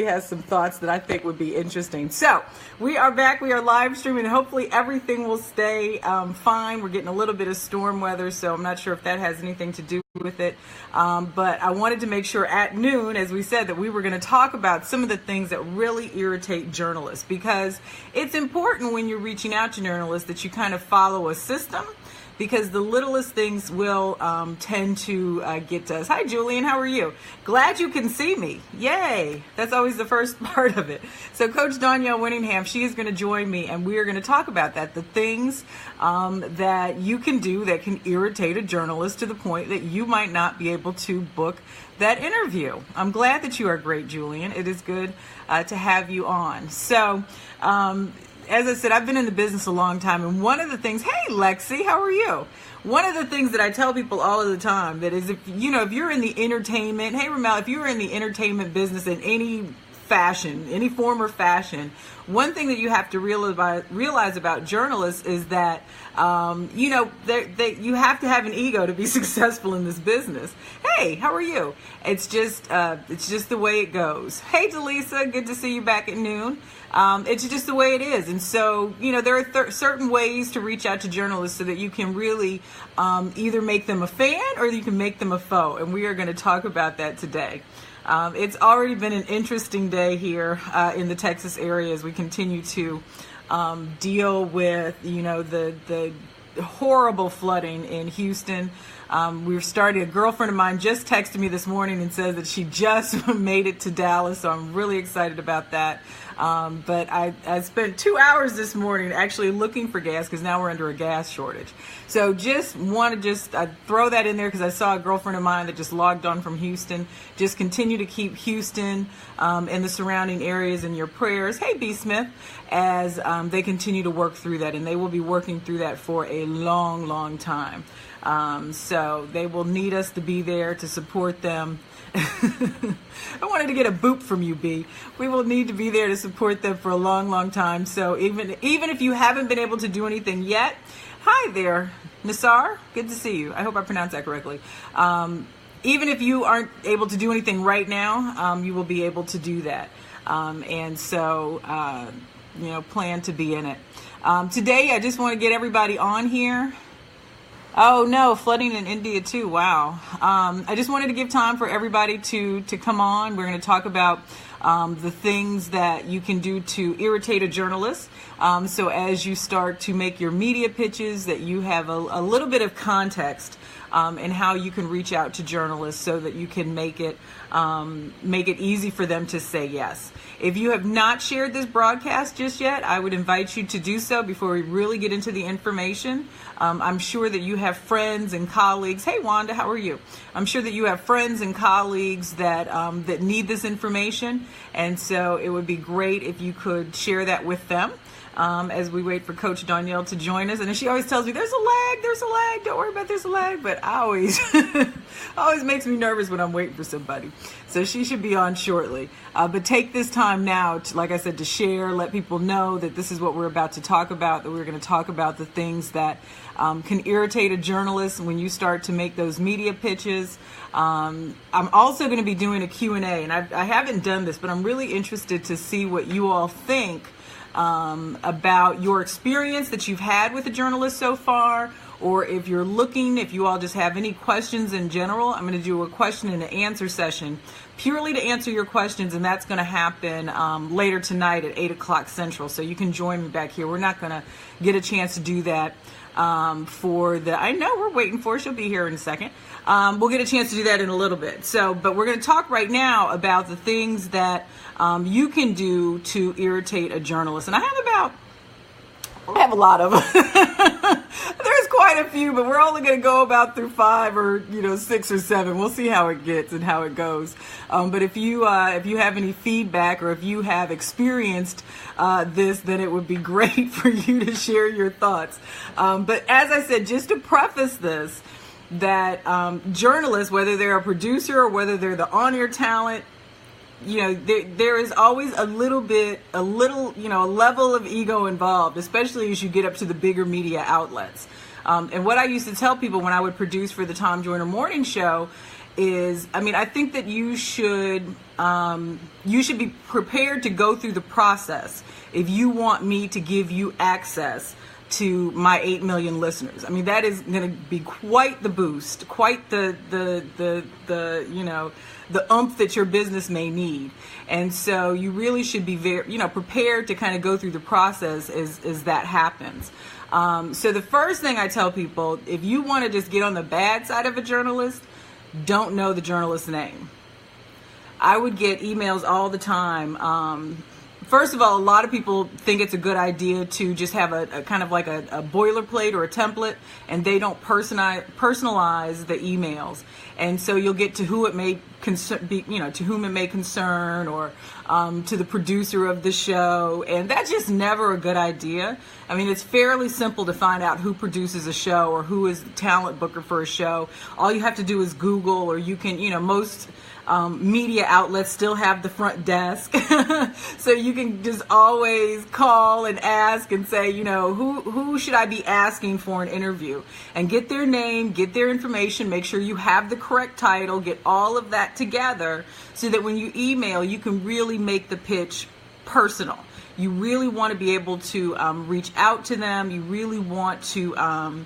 has some thoughts that I think would be interesting. So we are back. We are live streaming. Hopefully everything will stay fine. We're getting a little bit of storm weather, so I'm not sure if that has anything to do with it. But I wanted to make sure at noon, as we said, that we were going to talk about some of the things that really irritate journalists, because it's important when you're reaching out to journalists that you kind of follow a system, because the littlest things will tend to get to us. Hi, Julian. How are you? Glad you can see me. Yay. That's always the first part of it. So Coach Danielle Winningham, she is going to join me, and we are going to talk about that, the things that you can do that can irritate a journalist to the point that you might not be able to book that interview. I'm glad that you are great, Julian. It is good to have you on. So, as I said, I've been in the business a long time, and one of the things, hey Lexi, how are you? One of the things that I tell people all of the time that is, if you're in the entertainment, hey Ramel, if you're in the entertainment business in any fashion, any form or fashion, one thing that you have to realize about journalists is that, you have to have an ego to be successful in this business. Hey, how are you? It's just the way it goes. Hey, Delisa, good to see you back at noon. It's just the way it is. And so, there are certain ways to reach out to journalists so that you can really either make them a fan or you can make them a foe. And we are going to talk about that today. It's already been an interesting day here in the Texas area as we continue to deal with, the horrible flooding in Houston. We're starting. A girlfriend of mine just texted me this morning and says that she just made it to Dallas, so I'm really excited about that. But I spent 2 hours this morning actually looking for gas because now we're under a gas shortage. So just want to throw that in there because I saw a girlfriend of mine that just logged on from Houston. Just continue to keep Houston and the surrounding areas in your prayers. Hey, B. Smith, as they continue to work through that, and they will be working through that for a long, long time. So they will need us to be there to support them. I wanted to get a boop from you, B. We will need to be there to support them for a long, long time. So even if you haven't been able to do anything yet, hi there, Nassar. Good to see you. I hope I pronounced that correctly. Even if you aren't able to do anything right now, you will be able to do that. And so, plan to be in it. Today, I just want to get everybody on here. Oh no, flooding in India too. Wow. I just wanted to give time for everybody to come on. We're going to talk about the things that you can do to irritate a journalist. So as you start to make your media pitches, that you have a little bit of context and how you can reach out to journalists so that you can make it easy for them to say yes. If you have not shared this broadcast just yet, I would invite you to do so before we really get into the information. I'm sure that you have friends and colleagues. Hey, Wanda, how are you? I'm sure that you have friends and colleagues that need this information, and so it would be great if you could share that with them. As we wait for Coach Danielle to join us. And she always tells me, there's a lag, don't worry about there's a lag. But I always makes me nervous when I'm waiting for somebody. So she should be on shortly. But take this time now, like I said, to share, let people know that this is what we're about to talk about, that we're going to talk about the things that can irritate a journalist when you start to make those media pitches. I'm also going to be doing a Q&A, and I haven't done this, but I'm really interested to see what you all think about your experience that you've had with a journalist so far, or if you all just have any questions in general. I'm going to do a question and an answer session purely to answer your questions, and that's going to happen later tonight at 8 o'clock Central. So you can join me back here. We're not going to get a chance to do that I know we're waiting for her. She'll be here in a second. We'll get a chance to do that in a little bit. But we're going to talk right now about the things that you can do to irritate a journalist. And I have a lot of them. There's quite a few, but we're only going to go about through 5 or 6 or 7. We'll see how it gets and how it goes. But if you have any feedback, or if you have experienced this, then it would be great for you to share your thoughts. But as I said, just to preface this, that journalists, whether they're a producer or whether they're the on-air talent, there is always a level of ego involved, especially as you get up to the bigger media outlets. And what I used to tell people when I would produce for the Tom Joyner Morning Show is, I mean, I think that you should be prepared to go through the process if you want me to give you access to my 8 million listeners. I mean, that is going to be quite the boost, quite the oomph that your business may need. And so you really should be very, prepared to kind of go through the process as that happens. So the first thing I tell people, if you want to just get on the bad side of a journalist, don't know the journalist's name. I would get emails all the time. First of all, a lot of people think it's a good idea to just have a kind of like a boilerplate or a template, and they don't personalize the emails. And so you'll get to who it may to whom it may concern, or to the producer of the show, and that's just never a good idea. I mean, it's fairly simple to find out who produces a show or who is the talent booker for a show. All you have to do is Google, or you can, most media outlets still have the front desk. So you can just always call and ask and say, who should I be asking for an interview? And get their name, get their information, make sure you have the correct title, get all of that together so that when you email, you can really make the pitch personal. You really want to be able to reach out to them. You really want to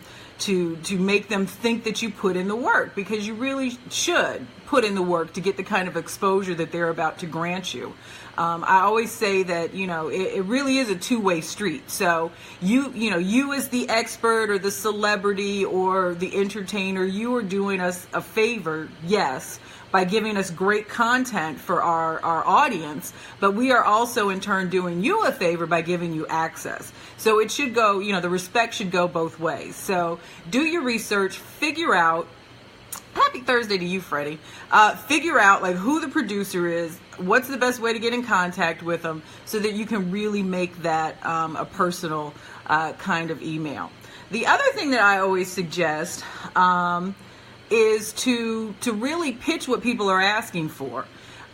make them think that you put in the work, because you really should put in the work to get the kind of exposure that they're about to grant you. I always say that, it really is a two-way street. So you as the expert or the celebrity or the entertainer, you are doing us a favor, yes, by giving us great content for our audience, but we are also in turn doing you a favor by giving you access. So it should go, the respect should go both ways. So do your research, figure out, happy Thursday to you, Freddie, figure out like who the producer is, what's the best way to get in contact with them so that you can really make that a personal kind of email. The other thing that I always suggest is to really pitch what people are asking for.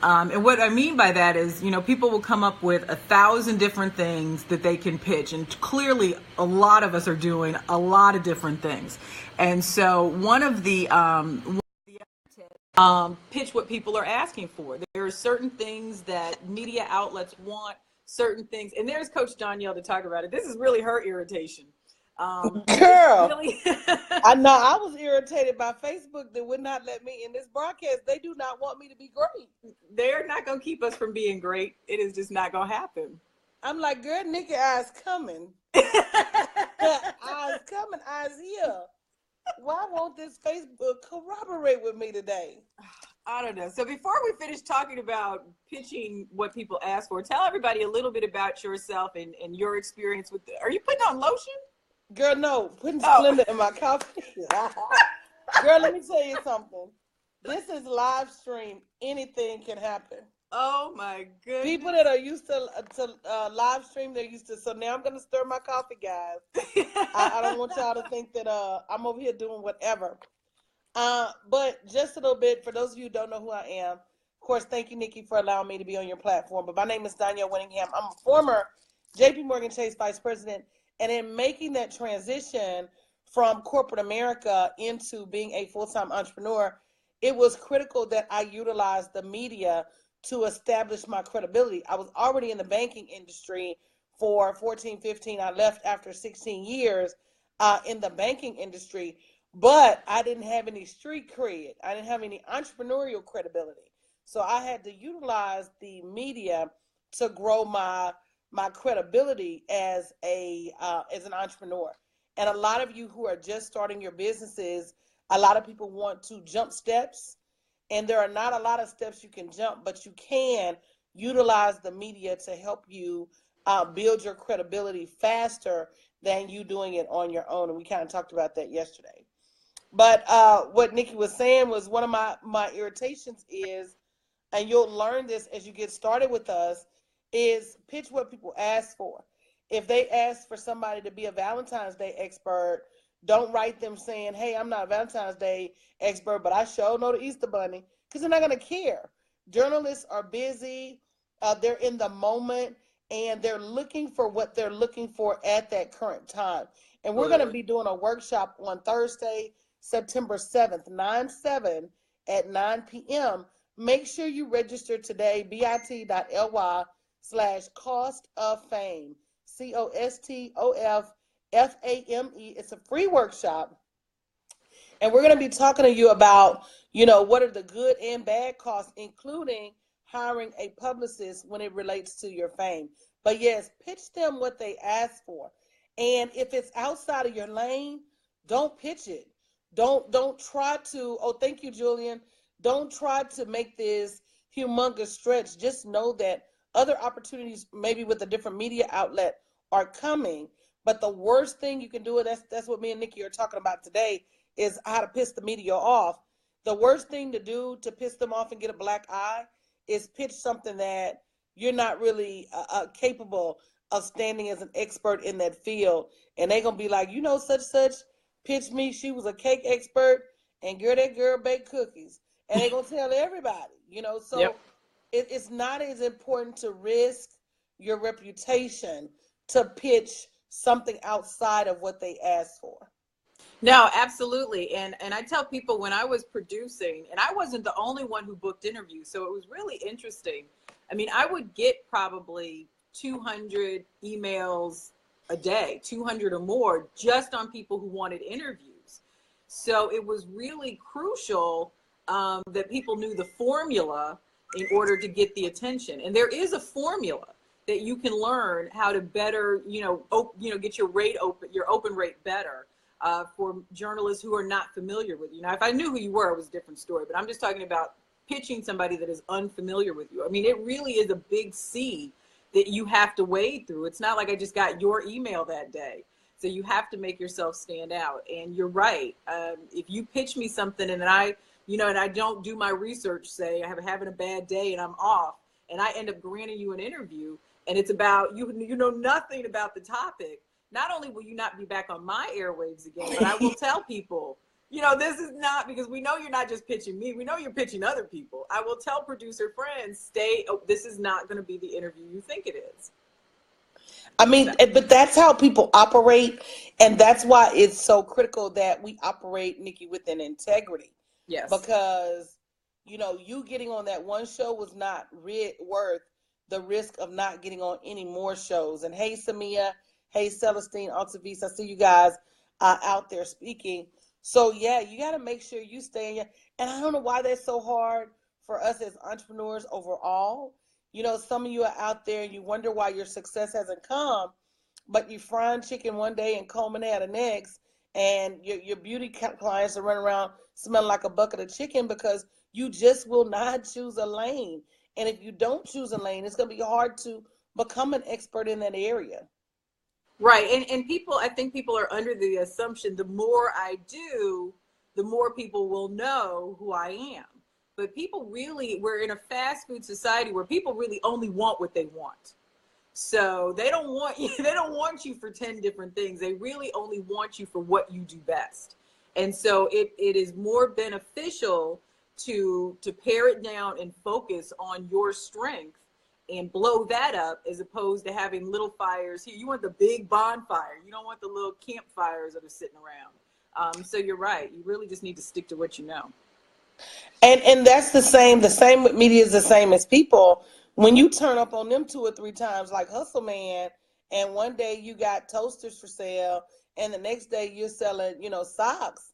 And what I mean by that is, people will come up with 1,000 different things that they can pitch. And clearly, a lot of us are doing a lot of different things. And so one of the pitch what people are asking for. There are certain things that media outlets want, certain things. And there's Coach Danielle to talk about it. This is really her irritation. Girl, really I know I was irritated by Facebook that would not let me in this broadcast. They do not want me to be great. They're not going to keep us from being great. It is just not going to happen. I'm like, girl, Nikki, eyes coming. Eyes coming, eyes here. Why won't this Facebook corroborate with me today? I don't know. So before we finish talking about pitching what people ask for, tell everybody a little bit about yourself and your experience with are you putting on lotion? Girl, no, putting Splenda in my coffee. Girl, let me tell you something. This is live stream. Anything can happen. Oh my goodness. People that are used to live stream, they're used to. So now I'm going to stir my coffee, guys. I don't want y'all to think that I'm over here doing whatever. But just a little bit, for those of you who don't know who I am, of course, thank you, Nikki, for allowing me to be on your platform. But my name is Danielle Winningham. I'm a former JP Morgan Chase Vice President. And in making that transition from corporate America into being a full-time entrepreneur, it was critical that I utilize the media to establish my credibility. I was already in the banking industry for 14, 15. I left after 16 years in the banking industry, but I didn't have any street cred. I didn't have any entrepreneurial credibility. So I had to utilize the media to grow my credibility as an entrepreneur. And a lot of you who are just starting your businesses, a lot of people want to jump steps, and there are not a lot of steps you can jump, but you can utilize the media to help you build your credibility faster than you doing it on your own. And we kind of talked about that yesterday. But what Nikki was saying was one of my irritations is, and you'll learn this as you get started with us, is pitch what people ask for. If they ask for somebody to be a Valentine's Day expert, don't write them saying, hey, I'm not a Valentine's Day expert, but I sure know the Easter Bunny, because they're not going to care. Journalists are busy. They're in the moment, and they're looking for what they're looking for at that current time. And we're going to be doing a workshop on Thursday, September 7th, 9/7, at 9 p.m. Make sure you register today, bit.ly/cost of fame, COSTOFFAME. It's a free workshop. And we're going to be talking to you about, what are the good and bad costs, including hiring a publicist when it relates to your fame. But yes, pitch them what they ask for. And if it's outside of your lane, don't pitch it. Don't try to, oh, thank you, Julian. Don't try to make this humongous stretch. Just know that other opportunities, maybe with a different media outlet, are coming. But the worst thing you can do, and that's what me and Nikki are talking about today, is how to piss the media off. The worst thing to do to piss them off and get a black eye is pitch something that you're not really capable of standing as an expert in that field. And they're going to be like, such pitched me. She was a cake expert, and that girl baked cookies. And they're going to tell everybody, So yep. It's not as important to risk your reputation to pitch something outside of what they asked for. No, absolutely. And I tell people when I was producing, and I wasn't the only one who booked interviews, so it was really interesting. I mean, I would get probably 200 emails a day, 200 or more, just on people who wanted interviews. So it was really crucial that people knew the formula in order to get the attention. And there is a formula that you can learn how to better, get your open rate better. For journalists who are not familiar with you. Now, if I knew who you were, it was a different story, but I'm just talking about pitching somebody that is unfamiliar with you. I mean, it really is a big sea that you have to wade through. It's not like I just got your email that day. So you have to make yourself stand out. And you're right. If you pitch me something and I don't do my research, say I'm having a bad day and I'm off, and I end up granting you an interview and it's about, you know nothing about the topic, not only will you not be back on my airwaves again, but I will tell people, this is not, because we know you're not just pitching me. We know you're pitching other people. I will tell producer friends, this is not going to be the interview you think it is. I mean, but that's how people operate. And that's why it's so critical that we operate, Nikki, with an integrity. Yes. Because, you getting on that one show was not worth the risk of not getting on any more shows. And hey, Samia. Hey, Celestine, Altavis, I see you guys out there speaking. So, yeah, you got to make sure you stay in your, and I don't know why that's so hard for us as entrepreneurs overall. Some of you are out there and you wonder why your success hasn't come, but you frying chicken one day and combing hair the next, and your beauty clients are running around smelling like a bucket of chicken because you just will not choose a lane. And if you don't choose a lane, it's going to be hard to become an expert in that area. Right. And I think people are under the assumption the more I do, the more people will know who I am. But we're in a fast food society where people really only want what they want. So they don't want you for 10 different things. They really only want you for what you do best. And so it is more beneficial to pare it down and focus on your strength and blow that up, as opposed to having little fires here. You want the big bonfire. You don't want the little campfires that are sitting around. So you're right. You really just need to stick to what you know. And that's the same with media is the same as people. When you turn up on them 2 or 3 times like Hustle Man, and one day you got toasters for sale, and the next day you're selling, socks,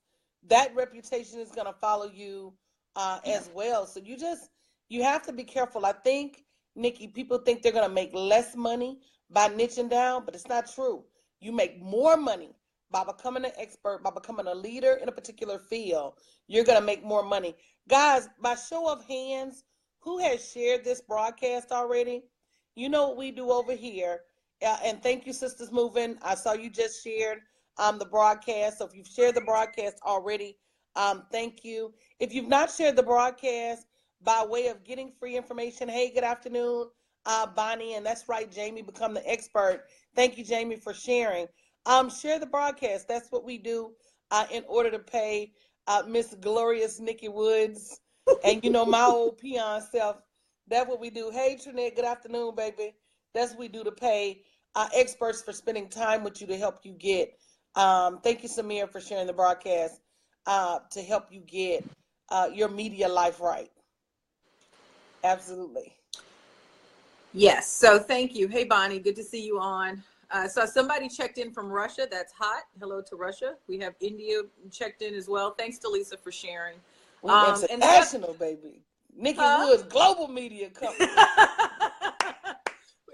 that reputation is going to follow you as well. So you have to be careful. I think, Nikki, people think they're going to make less money by niching down, but it's not true. You make more money by becoming an expert, by becoming a leader in a particular field. You're going to make more money. Guys, by show of hands, who has shared this broadcast already? You know what we do over here. And thank you, Sisters Moving. I saw you just shared the broadcast. So if you've shared the broadcast already, thank you. If you've not shared the broadcast, by way of getting free information, hey, good afternoon, Bonnie, and that's right, Jamie, become the expert. Thank you, Jamie, for sharing. Share the broadcast. That's what we do in order to pay Miss Glorious Nikki Woods and, my old peon self. That's what we do. Hey, Trinette, good afternoon, baby. That's what we do to pay experts for spending time with you to help you get. Thank you, Samir, for sharing the broadcast to help you get your media life right. Absolutely. Yes. So thank you. Hey, Bonnie, good to see you on. So somebody checked in from Russia. That's hot. Hello to Russia. We have India checked in as well. Thanks to Lisa for sharing. We international, baby. Nikki Woods, global media company.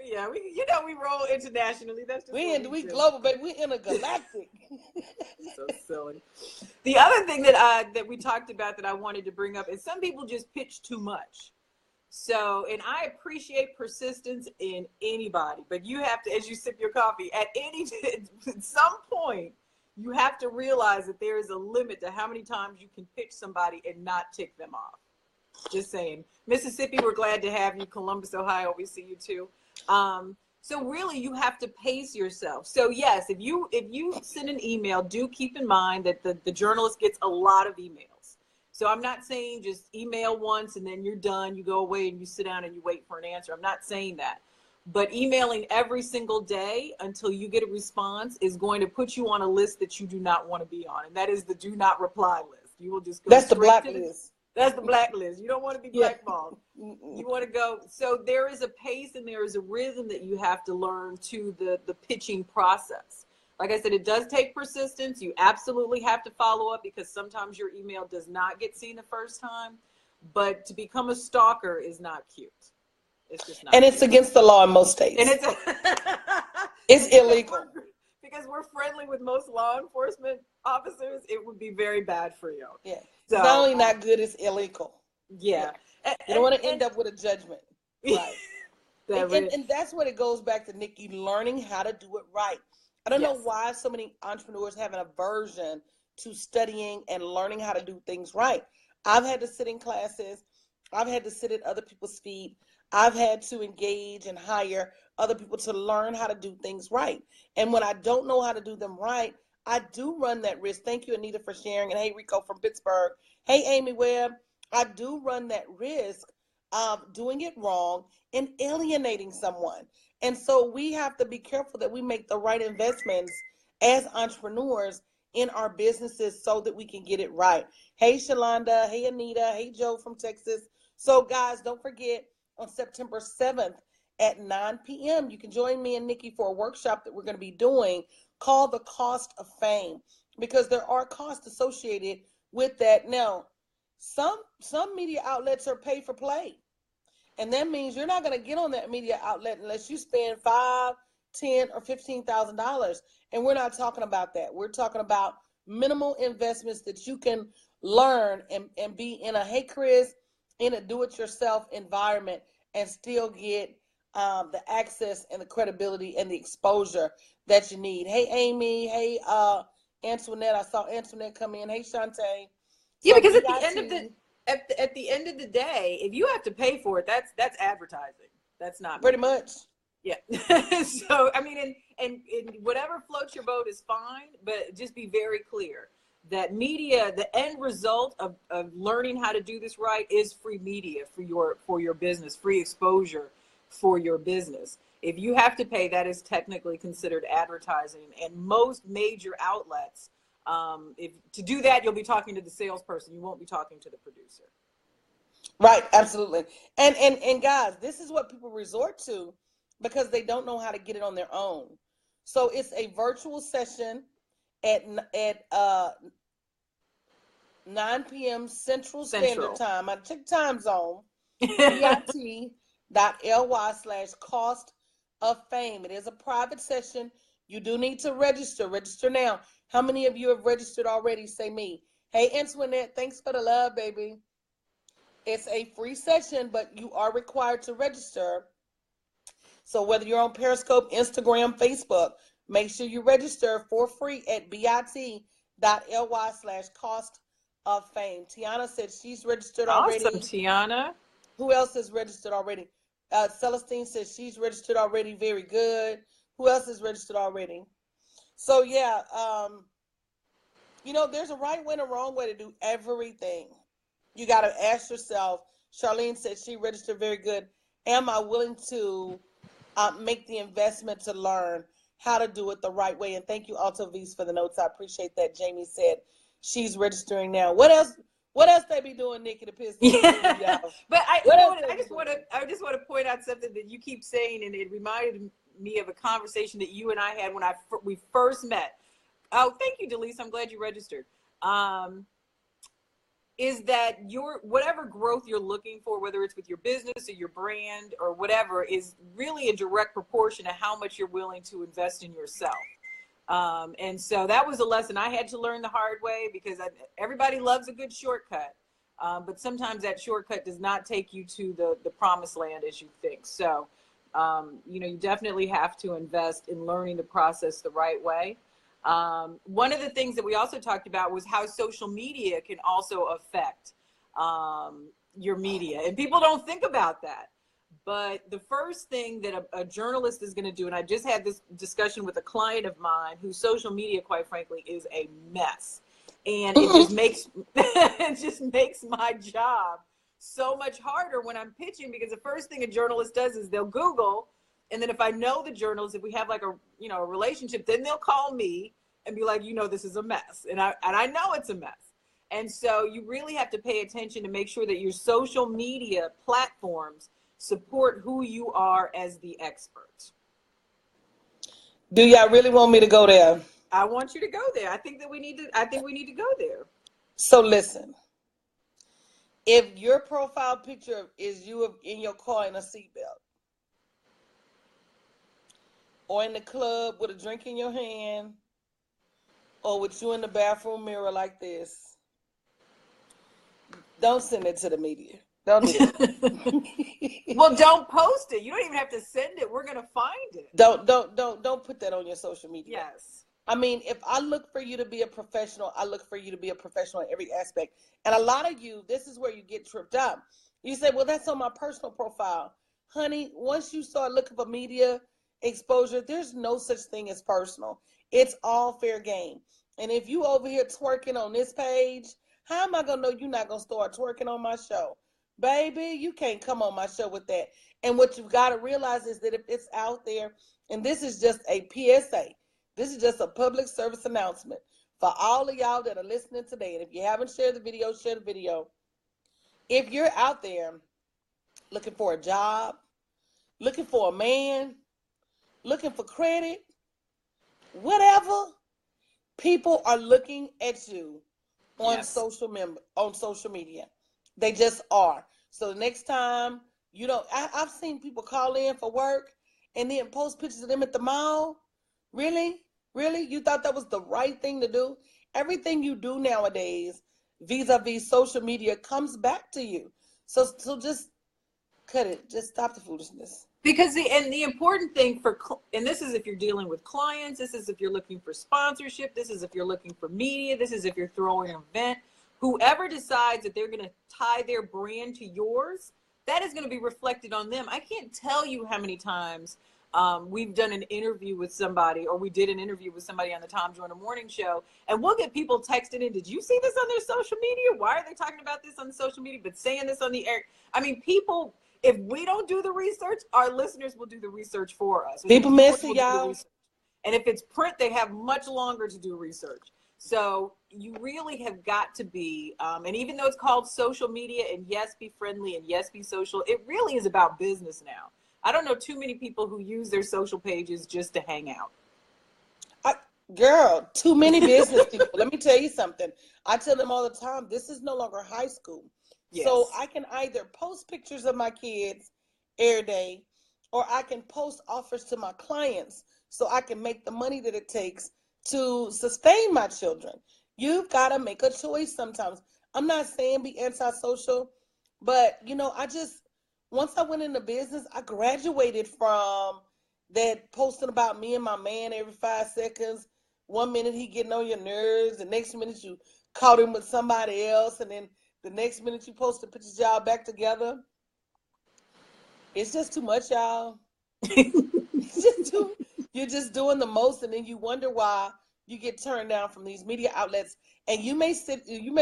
Yeah, we roll internationally. That's just we global, baby. We intergalactic. So silly. The other thing that we talked about that I wanted to bring up is some people just pitch too much. So, and I appreciate persistence in anybody, but you have to, as you sip your coffee, at some point, you have to realize that there is a limit to how many times you can pitch somebody and not tick them off. Just saying. Mississippi, we're glad to have you. Columbus, Ohio, we see you too. So really, you have to pace yourself. So yes, if you send an email, do keep in mind that the journalist gets a lot of emails. So I'm not saying just email once and then you're done. You go away and you sit down and you wait for an answer. I'm not saying that. But emailing every single day until you get a response is going to put you on a list that you do not want to be on. And that is the do not reply list. You will just go That's the blacklist. That's the blacklist. You don't want to be blackballed. You want to go. So there is a pace and there is a rhythm that you have to learn to the pitching process. Like I said, it does take persistence. You absolutely have to follow up because sometimes your email does not get seen the first time. But to become a stalker is not cute. It's just not. And it's against the law in most states. And it's illegal. Because we're friendly with most law enforcement officers, it would be very bad for you. Yeah. So, it's not only not good, it's illegal. Yeah. You don't want to end up with a judgment. Right. and that's what it goes back to, Nikki, learning how to do it right. I don't know why so many entrepreneurs have an aversion to studying and learning how to do things right. I've had to sit in classes. I've had to sit at other people's feet. I've had to engage and hire other people to learn how to do things right. And when I don't know how to do them right, I do run that risk. Thank you, Anita, for sharing. And hey, Rico from Pittsburgh. Hey, Amy Webb. I do run that risk of doing it wrong and alienating someone. And so we have to be careful that we make the right investments as entrepreneurs in our businesses so that we can get it right. Hey, Shalonda. Hey, Anita. Hey, Joe from Texas. So, guys, don't forget, on September 7th at 9 p.m., you can join me and Nikki for a workshop that we're going to be doing called The Cost of Fame, because there are costs associated with that. Now, some media outlets are pay for play. And that means you're not going to get on that media outlet unless you spend $5,000, $10,000, or $15,000. And we're not talking about that. We're talking about minimal investments that you can learn and be in a, hey, Chris, in a do-it-yourself environment and still get the access and the credibility and the exposure that you need. Hey, Amy. Hey, Antoinette. I saw Antoinette come in. Hey, Shantae. Yeah, because at the end of the day, if you have to pay for it, that's advertising. That's not pretty much. Yeah. So I mean, and whatever floats your boat is fine, but just be very clear that media, the end result of learning how to do this right is free media for your business, free exposure for your business. If you have to pay, that is technically considered advertising, and most major outlets. If to do that, you'll be talking to the salesperson. You won't be talking to the producer. Right, absolutely. And guys, this is what people resort to because they don't know how to get it on their own. So it's a virtual session at 9 p.m. Central Standard Time. I check time zone. bit.ly/cost of fame. It is a private session. You do need to register. Register now. How many of you have registered already? Say me. Hey, Antoinette, thanks for the love, baby. It's a free session, but you are required to register. So whether you're on Periscope, Instagram, Facebook, make sure you register for free at bit.ly/cost of fame. Tiana said she's registered already. Awesome, Tiana. Who else is registered already? Celestine says she's registered already. Very good. Who else is registered already? So yeah, there's a right way and a wrong way to do everything. You got to ask yourself. Charlene said she registered very good. Am I willing to make the investment to learn how to do it the right way? And thank you, Alto V's, for the notes. I appreciate that. Jamie said she's registering now. What else? What else they be doing, Nikki, to piss me Yeah. off? But I just doing? want to point out something that you keep saying, and it reminded me of a conversation that you and I had when we first met. Oh, thank you, Delise. I'm glad you registered. Is that your whatever growth you're looking for, whether it's with your business or your brand or whatever, is really a direct proportion to how much you're willing to invest in yourself. And so that was a lesson I had to learn the hard way, because everybody loves a good shortcut. But sometimes that shortcut does not take you to the promised land as you think. So, you definitely have to invest in learning the process the right way. One of the things that we also talked about was how social media can also affect your media. And people don't think about that. But the first thing that a journalist is going to do, and I just had this discussion with a client of mine whose social media, quite frankly, is a mess. And it just makes my job so much harder when I'm pitching, because the first thing a journalist does is they'll Google, and then if I know the journalist, if we have like a relationship, then they'll call me and be like, this is a mess, and I know it's a mess. And so you really have to pay attention to make sure that your social media platforms support who you are as the expert. Do y'all really want me to go there? I want you to go there. I think we need to go there. So listen, if your profile picture is you in your car in a seatbelt, or in the club with a drink in your hand, or with you in the bathroom mirror like this, don't send it to the media. Don't do it. Well, don't post it. You don't even have to send it. We're gonna find it. Don't put that on your social media. Yes. I mean, if I look for you to be a professional, I look for you to be a professional in every aspect. And a lot of you, this is where you get tripped up. You say, well, that's on my personal profile. Honey, once you start looking for media exposure, there's no such thing as personal. It's all fair game. And if you over here twerking on this page, how am I going to know you're not going to start twerking on my show? Baby, you can't come on my show with that. And what you've got to realize is that if it's out there, and this is just a PSA, this is just a public service announcement for all of y'all that are listening today. And if you haven't shared the video, share the video. If you're out there looking for a job, looking for a man, looking for credit, whatever, people are looking at you on Yes. social media. They just are. So the next time, I've seen people call in for work and then post pictures of them at the mall. Really? Really? You thought that was the right thing to do? Everything you do nowadays vis-a-vis social media comes back to you. So just cut it. Just stop the foolishness. Because the important thing and this is if you're dealing with clients, this is if you're looking for sponsorship, this is if you're looking for media, this is if you're throwing an event, whoever decides that they're going to tie their brand to yours, that is going to be reflected on them. I can't tell you how many times we've done an interview with somebody, or we did an interview with somebody on the Tom Joyner Morning Show, and we'll get people texting in, did you see this on their social media? Why are they talking about this on the social media, but saying this on the air? I mean, people, if we don't do the research, our listeners will do the research for us. People messy, y'all. And if it's print, they have much longer to do research. So you really have got to be, and even though it's called social media, and yes, be friendly, and yes, be social, it really is about business now. I don't know too many people who use their social pages just to hang out. Girl, too many business people. Let me tell you something. I tell them all the time, this is no longer high school. Yes. So I can either post pictures of my kids every day, or I can post offers to my clients so I can make the money that it takes to sustain my children. You've got to make a choice sometimes. I'm not saying be antisocial, but once I went into business, I graduated from that posting about me and my man every 5 seconds. 1 minute he getting on your nerves, the next minute you caught him with somebody else, and then the next minute you post the pictures y'all back together. It's just too much, y'all. You're just doing the most, and then you wonder why you get turned down from these media outlets. And you may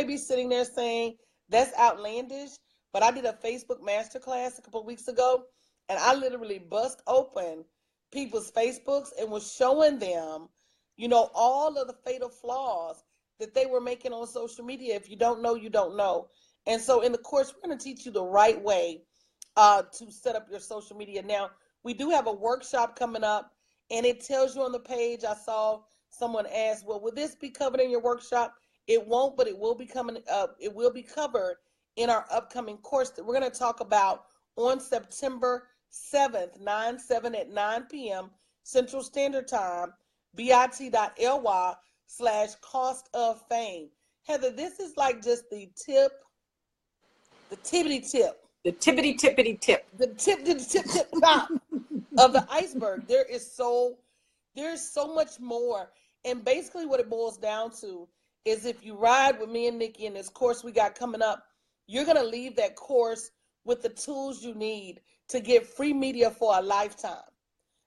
be sitting there saying that's outlandish, but I did a Facebook masterclass a couple of weeks ago, and I literally bust open people's Facebooks and was showing them, all of the fatal flaws that they were making on social media. If you don't know, you don't know. And so in the course, we're going to teach you the right way to set up your social media. Now, we do have a workshop coming up, and it tells you on the page. I saw someone ask, well, will this be covered in your workshop? It won't, but it will be coming up. It will be covered in our upcoming course that we're going to talk about on September 7th, 9/7 at 9 p.m. Central Standard Time, bit.ly/cost of fame. Heather, this is like just the tip, the tippity tip. The tippity tippity tip. The tip top of the iceberg. There's so much more. And basically what it boils down to is if you ride with me and Nikki in this course we got coming up, you're going to leave that course with the tools you need to get free media for a lifetime.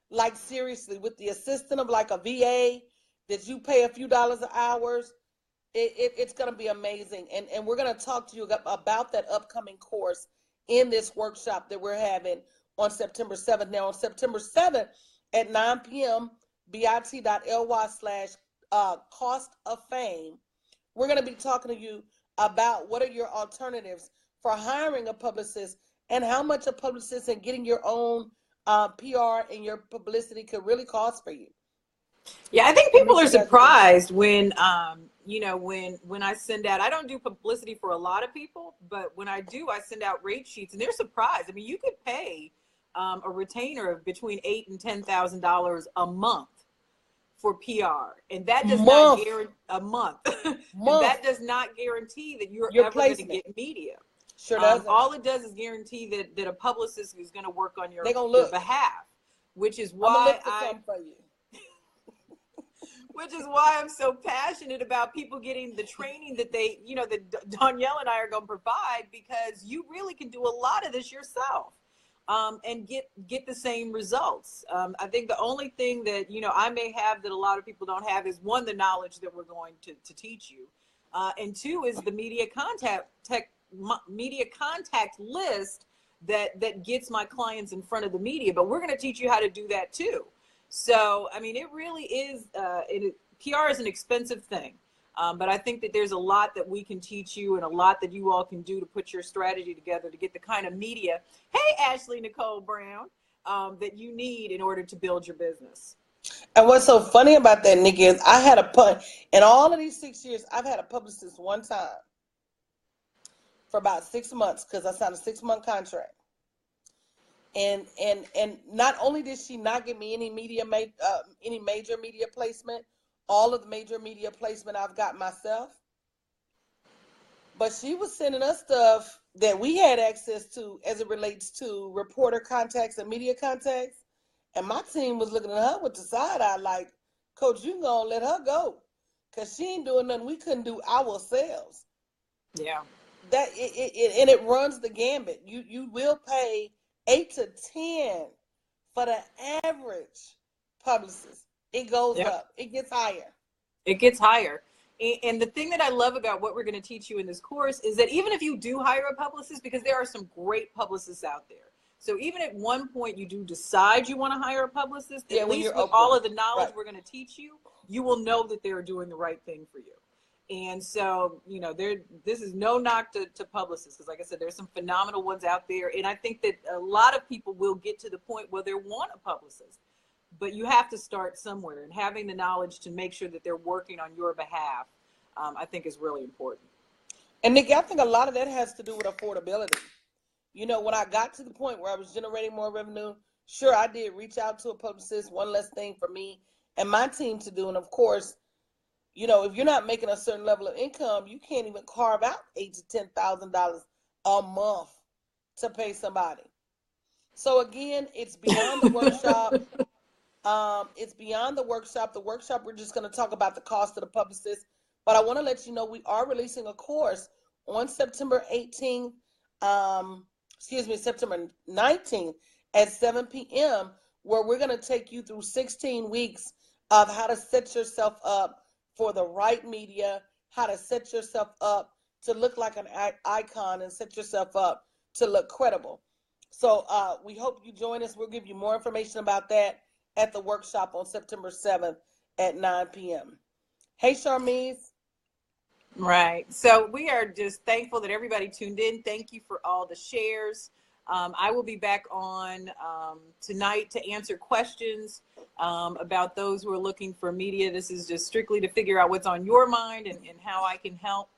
Like seriously, with the assistance of like a VA that you pay a few dollars an hour, it's going to be amazing. And we're going to talk to you about that upcoming course in this workshop that we're having on September 7th. Now on September 7th at 9 p.m., bit.ly/cost of fame, we're going to be talking to you about what are your alternatives for hiring a publicist and how much a publicist and getting your own PR and your publicity could really cost for you. Yeah, I think people are surprised when, when I send out, I don't do publicity for a lot of people, but when I do, I send out rate sheets and they're surprised. I mean, you could pay a retainer of between $8,000 and $10,000 a month for PR, and that does not guarantee a month. And that does not guarantee that you're ever going to get media. Sure doesn't. All it does is guarantee that a publicist is going to work on your behalf, which is why which is why I'm so passionate about people getting the training that they, that Danielle and I are going to provide, because you really can do a lot of this yourself and get the same results. I think the only thing that, I may have that a lot of people don't have is, one, the knowledge that we're going to teach you. And two is the media contact list that gets my clients in front of the media. But we're going to teach you how to do that too. So, I mean, it really is, PR is an expensive thing, but I think that there's a lot that we can teach you and a lot that you all can do to put your strategy together to get the kind of media, hey, Ashley Nicole Brown, that you need in order to build your business. And what's so funny about that, Nikki, is I had in all of these 6 years, I've had a publicist one time for about 6 months because I signed a 6-month contract. And not only did she not give me any major media placement, all of the major media placement I've got myself, but she was sending us stuff that we had access to as it relates to reporter contacts and media contacts, and my team was looking at her with the side eye like, Coach, you gonna let her go because she ain't doing nothing we couldn't do ourselves. Yeah, and it runs the gambit. You will pay 8 to 10 for the average publicist. It goes up. It gets higher. It gets higher. And the thing that I love about what we're going to teach you in this course is that even if you do hire a publicist, because there are some great publicists out there. So even at one point you do decide you want to hire a publicist, at least with all of the knowledge we're going to teach you, you will know that they're doing the right thing for you. And so, this is no knock to publicists, because like I said, there's some phenomenal ones out there. And I think that a lot of people will get to the point where they want a publicist, but you have to start somewhere, and having the knowledge to make sure that they're working on your behalf, I think is really important. And Nikki, I think a lot of that has to do with affordability. When I got to the point where I was generating more revenue, sure, I did reach out to a publicist, one less thing for me and my team to do. And of course, if you're not making a certain level of income, you can't even carve out $8,000 to $10,000 a month to pay somebody. So again, it's beyond the workshop. It's beyond the workshop. The workshop, we're just going to talk about the cost of the publicist. But I want to let you know we are releasing a course on September 18th, September 19th at 7 p.m. where we're going to take you through 16 weeks of how to set yourself up for the right media, how to set yourself up to look like an icon and set yourself up to look credible. So we hope you join us. We'll give you more information about that at the workshop on September 7th at 9 p.m. Hey, Charmise. Right. So we are just thankful that everybody tuned in. Thank you for all the shares. I will be back on tonight to answer questions about those who are looking for media. This is just strictly to figure out what's on your mind and how I can help.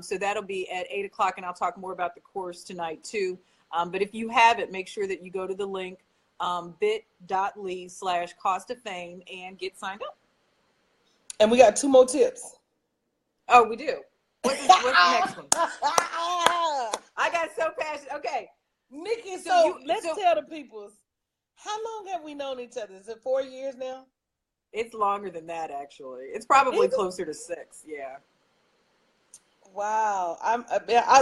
So that'll be at 8 o'clock, and I'll talk more about the course tonight too. But if you have it, make sure that you go to the link bit.ly/cost of fame and get signed up. And we got 2 more tips. Oh, we do. What's the next one? I got so passionate. Okay. Nikki, so let's tell the peoples, how long have we known each other? Is it 4 years now? It's longer than that, actually. It's probably closer to 6. Yeah. Wow.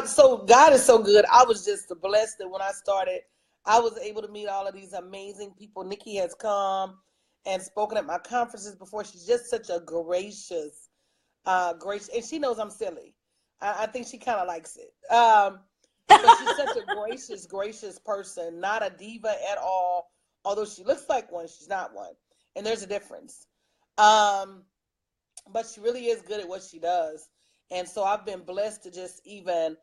So God is so good. I was just blessed that when I started, I was able to meet all of these amazing people. Nikki has come and spoken at my conferences before. She's just such a gracious, and she knows I'm silly. I think she kind of likes it. But she's such a gracious person, not a diva at all. Although she looks like one, she's not one. And there's a difference. But she really is good at what she does. And so I've been blessed to just even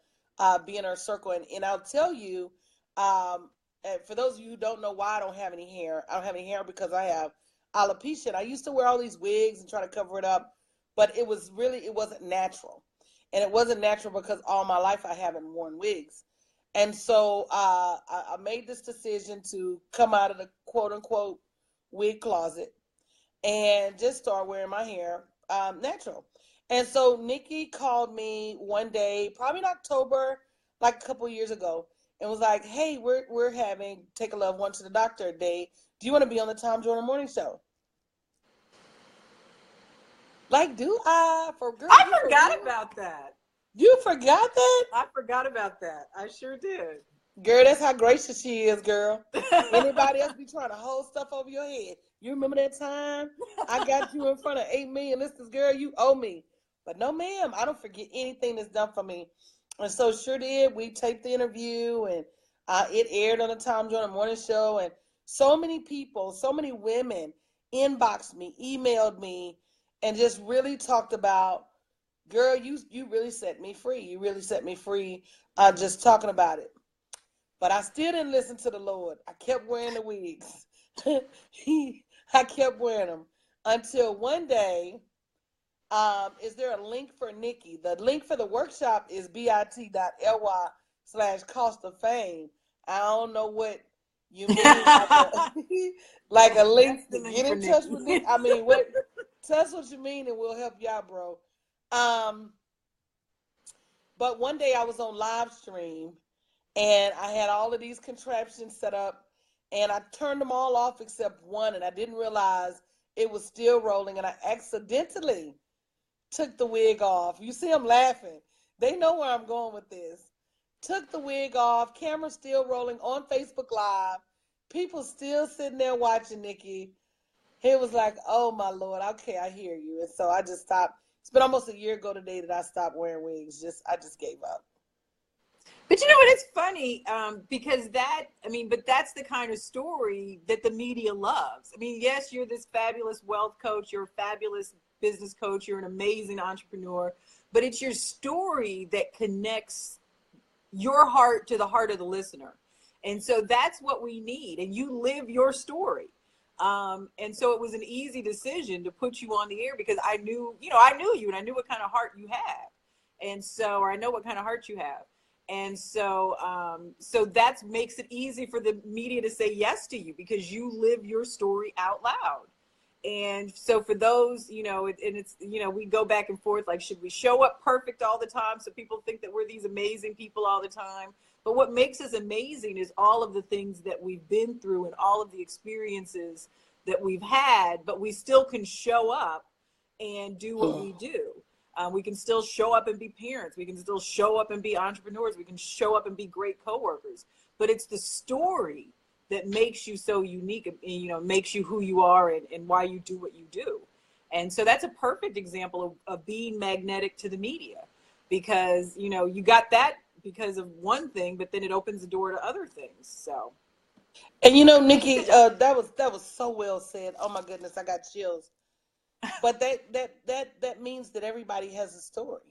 be in her circle. And I'll tell you, for those of you who don't know why I don't have any hair, I don't have any hair because I have alopecia. I used to wear all these wigs and try to cover it up, but it wasn't natural. And it wasn't natural because all my life I haven't worn wigs. And so I made this decision to come out of the quote unquote wig closet and just start wearing my hair natural. And so Nikki called me one day, probably in October, like a couple years ago, and was like, "Hey, we're having Take a Loved One to the Doctor day. Do you want to be on the Tom Joyner Morning Show?" Like, do I? I forgot about that. You forgot that? I forgot about that. I sure did. Girl, that's how gracious she is, girl. Anybody else be trying to hold stuff over your head? You remember that time I got you in front of 8 million listeners, girl? You owe me. But no, ma'am, I don't forget anything that's done for me. And so sure did. We taped the interview, and it aired on the Tom Joyner Morning Show. And so many people, so many women inboxed me, emailed me, and just really talked about, girl, you really set me free. You really set me free just talking about it. But I still didn't listen to the Lord. I kept wearing the wigs. I kept wearing them until one day, is there a link for Nikki? The link for the workshop is bit.ly/cost of fame. I don't know what you mean. Like a link to get in touch with Nikki. I mean, tell us what you mean and we'll help you out, bro. But one day I was on live stream and I had all of these contraptions set up and I turned them all off except one, and I didn't realize it was still rolling, and I accidentally took the wig off. You see them laughing. They know where I'm going with this. Took the wig off, camera still rolling on Facebook Live. People still sitting there watching Nikki. It was like, oh my Lord, okay, I hear you. And so I just stopped. It's been almost a year ago today that I stopped wearing wigs. I just gave up. But you know what? It's funny because but that's the kind of story that the media loves. I mean, yes, you're this fabulous wealth coach. You're a fabulous business coach. You're an amazing entrepreneur. But it's your story that connects your heart to the heart of the listener. And so that's what we need. And you live your story. And so it was an easy decision to put you on the air because I knew you and I knew what kind of heart you have. And so, or I know what kind of heart you have. And so, so that makes it easy for the media to say yes to you because you live your story out loud. And so for those, we go back and forth, like, should we show up perfect all the time so people think that we're these amazing people all the time? But what makes us amazing is all of the things that we've been through and all of the experiences that we've had, but we still can show up and do what we do. We can still show up and be parents. We can still show up and be entrepreneurs. We can show up and be great coworkers. But it's the story that makes you so unique and, makes you who you are and why you do what you do. And so that's a perfect example of being magnetic to the media because, you got that because of one thing, but then it opens the door to other things. So. And Nikki, that was so well said. Oh my goodness, I got chills. But that means that everybody has a story.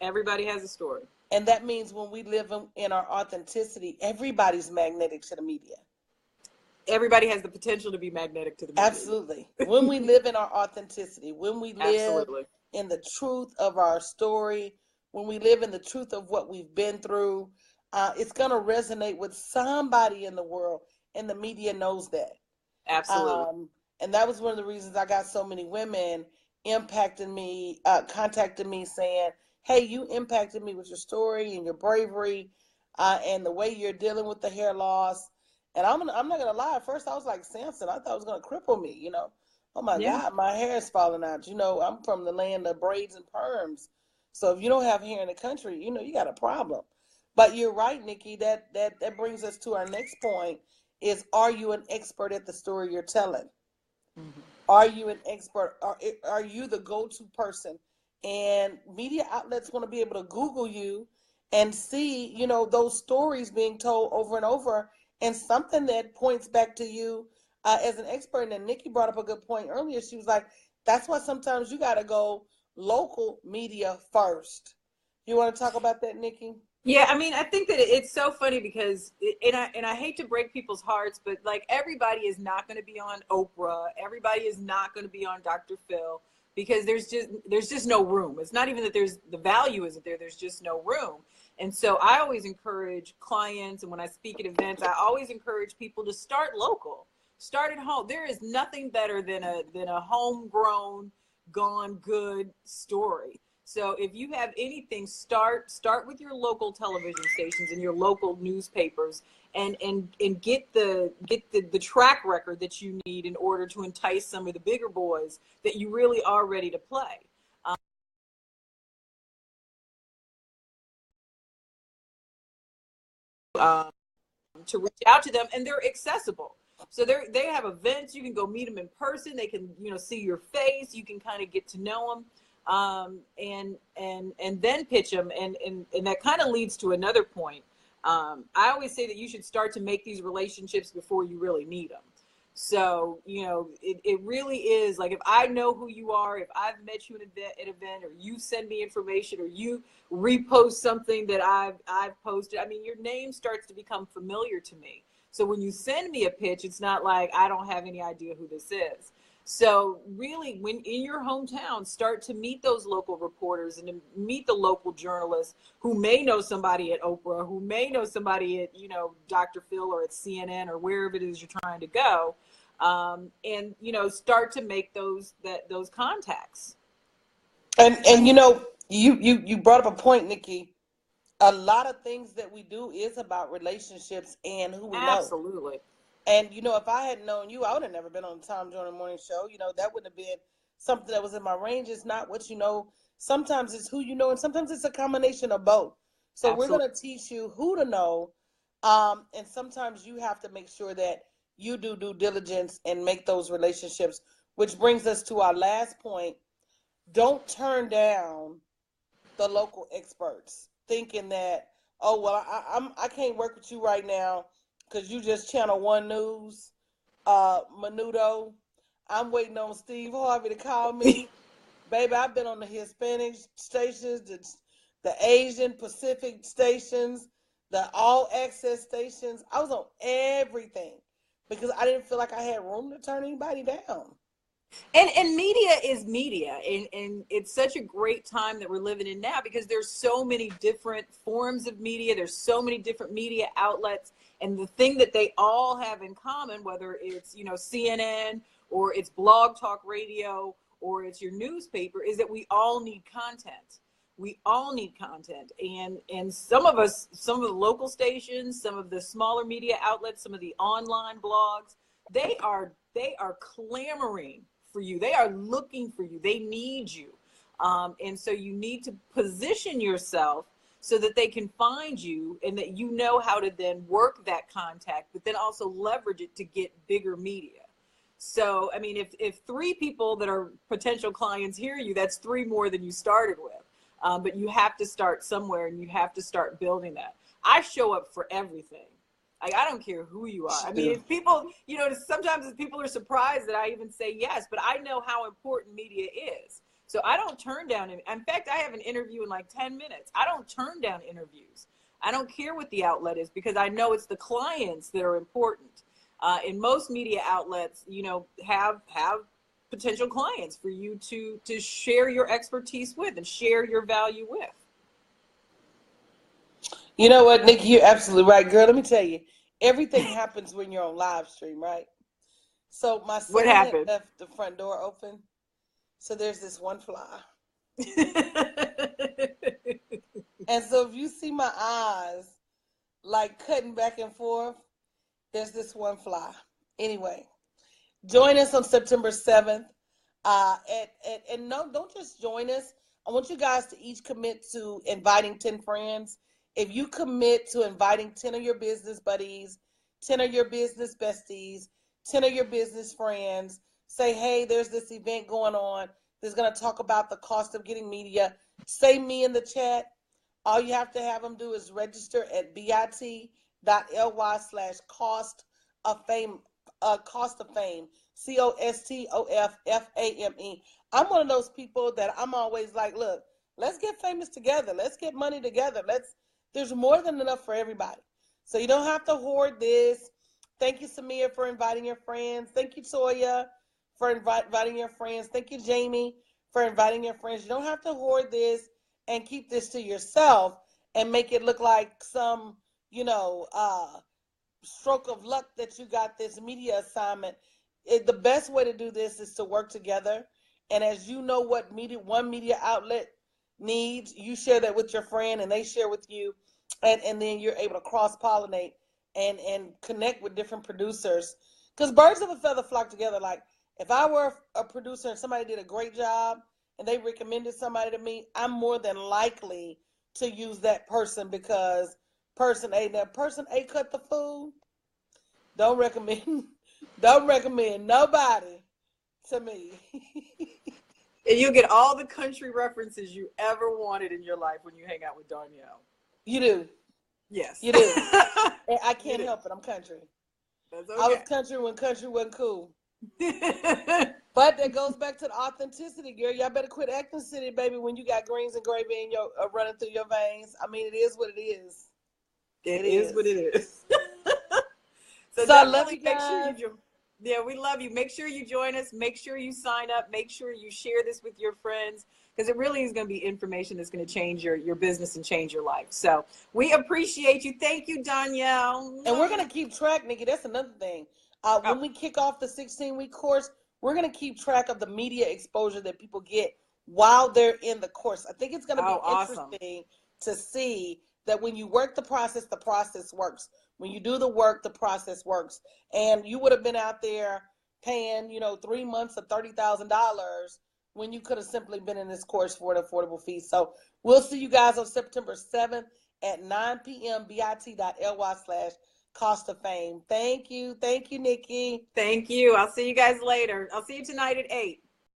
Everybody has a story. And that means when we live in our authenticity, everybody's magnetic to the media. Everybody has the potential to be magnetic to the media. Absolutely. When we live in our authenticity, when we live Absolutely. in the truth of our story, when we live in the truth of what we've been through, it's going to resonate with somebody in the world, and the media knows that. Absolutely. And that was one of the reasons I got so many women impacting me, contacting me saying, hey, you impacted me with your story and your bravery and the way you're dealing with the hair loss. And I'm not going to lie. At first, I was like Samson. I thought it was going to cripple me, you know. Oh, my God, my hair is falling out. You know, I'm from the land of braids and perms. So if you don't have hair in the country, you know, you got a problem. But you're right, Nikki. That brings us to our next point is, are you an expert at the story you're telling? Mm-hmm. Are you an expert? Are you the go-to person? And media outlets want to be able to Google you and see, you know, those stories being told over and over, and something that points back to you as an expert. And Nikki brought up a good point earlier. She was like, that's why sometimes you got to go local media first. You want to talk about that, Nikki? Yeah, I mean, I think that it's so funny because, and I hate to break people's hearts, but like everybody is not going to be on Oprah. Everybody is not going to be on Dr. Phil, because there's just no room. It's not even that the value isn't there. There's just no room. And so I always encourage clients, and when I speak at events, I always encourage people to start local, start at home. There is nothing better than a homegrown, gone good story. So if you have anything, start with your local television stations and your local newspapers, and get the track record that you need in order to entice some of the bigger boys that you really are ready to play. To reach out to them, and they're accessible. So they have events. You can go meet them in person. They can, you know, see your face. You can kind of get to know them. And then pitch them, and that kind of leads to another point. I always say that you should start to make these relationships before you really need them. So, you know, it really is like, if I know who you are, if I've met you at an event, or you send me information, or you repost something that I've posted, I mean, your name starts to become familiar to me. So when you send me a pitch, it's not like I don't have any idea who this is. So really, when in your hometown, start to meet those local reporters and to meet the local journalists who may know somebody at Oprah, who may know somebody at, you know, Dr. Phil or at CNN or wherever it is you're trying to go, and, you know, start to make those contacts. And you know, you brought up a point, Nikki. A lot of things that we do is about relationships and who we know. Absolutely. And, you know, if I had known you, I would have never been on the Tom Joyner Morning Show. You know, that wouldn't have been something that was in my range. It's not what you know. Sometimes it's who you know, and sometimes it's a combination of both. So Absolutely. We're going to teach you who to know. And sometimes you have to make sure that you do due diligence and make those relationships, which brings us to our last point. Don't turn down the local experts thinking that, oh, well, I can't work with you right now because you just Channel 1 News, Menudo. I'm waiting on Steve Harvey to call me. Baby, I've been on the Hispanic stations, the Asian Pacific stations, the all access stations. I was on everything because I didn't feel like I had room to turn anybody down. And media is media, and it's such a great time that we're living in now, because there's so many different forms of media. There's so many different media outlets. And the thing that they all have in common, whether it's, you know, CNN or it's Blog Talk Radio or it's your newspaper, is that we all need content. We all need content. And some of us, some of the local stations, some of the smaller media outlets, some of the online blogs, they are clamoring for you. They are looking for you. They need you. And so you need to position yourself so that they can find you, and that you know how to then work that contact, but then also leverage it to get bigger media. So, I mean, if 3 people that are potential clients hear you, that's 3 more than you started with. But you have to start somewhere, and you have to start building that. I show up for everything. Like, I don't care who you are. I mean, if people, you know, sometimes people are surprised that I even say yes, but I know how important media is. So I don't turn down. In fact, I have an interview in like 10 minutes. I don't turn down interviews. I don't care what the outlet is because I know it's the clients that are important. In most media outlets, you know, have potential clients for you to share your expertise with and share your value with. You know what, Nikki, you're absolutely right, girl. Let me tell you, everything happens when you're on live stream, right? So my son had left the front door open, so there's this one fly. And so if you see my eyes like cutting back and forth, there's this one fly. Anyway, join us on September 7th. And no, don't just join us. I want you guys to each commit to inviting 10 friends. If you commit to inviting 10 of your business buddies, 10 of your business besties, 10 of your business friends, say, hey, there's this event going on. That's going to talk about the cost of getting media. Say me in the chat. All you have to have them do is register at bit.ly/cost of fame, cost of fame, COSTOFFAME. I'm one of those people that I'm always like, look, let's get famous together. Let's get money together. There's more than enough for everybody. So you don't have to hoard this. Thank you, Samia, for inviting your friends. Thank you, Toya, for inviting your friends. Thank you, Jamie, for inviting your friends. You don't have to hoard this and keep this to yourself and make it look like some, stroke of luck that you got this media assignment. The best way to do this is to work together. And as you know what one media outlet needs, you share that with your friend and they share with you. And then you're able to cross-pollinate and connect with different producers. Because birds of a feather flock together. Like, if I were a producer and somebody did a great job and they recommended somebody to me, I'm more than likely to use that person because person A cut the food. Don't recommend nobody to me. And you get all the country references you ever wanted in your life when you hang out with Danielle. You do. Yes. You do. And I can't help it. I'm country. That's okay. I was country when country wasn't cool. But that goes back to the authenticity, girl. Y'all better quit acting city, baby, when you got greens and gravy in your running through your veins. I mean, it is what it is. It is what it is. So I love you guys. Make sure yeah, we love you. Make sure you join us. Make sure you sign up. Make sure you share this with your friends because it really is going to be information that's going to change your business and change your life. So we appreciate you. Thank you, Danielle. And we're going to keep track, Nikki. That's another thing. When we kick off the 16-week course, we're going to keep track of the media exposure that people get while they're in the course. I think it's going to be interesting to see that when you work the process works. When you do the work, the process works. And you would have been out there paying, 3 months of $30,000 when you could have simply been in this course for an affordable fee. So we'll see you guys on September 7th at 9 p.m. bit.ly/cost of fame. Thank you. Thank you, Nikki. Thank you. I'll see you guys later. I'll see you tonight at 8.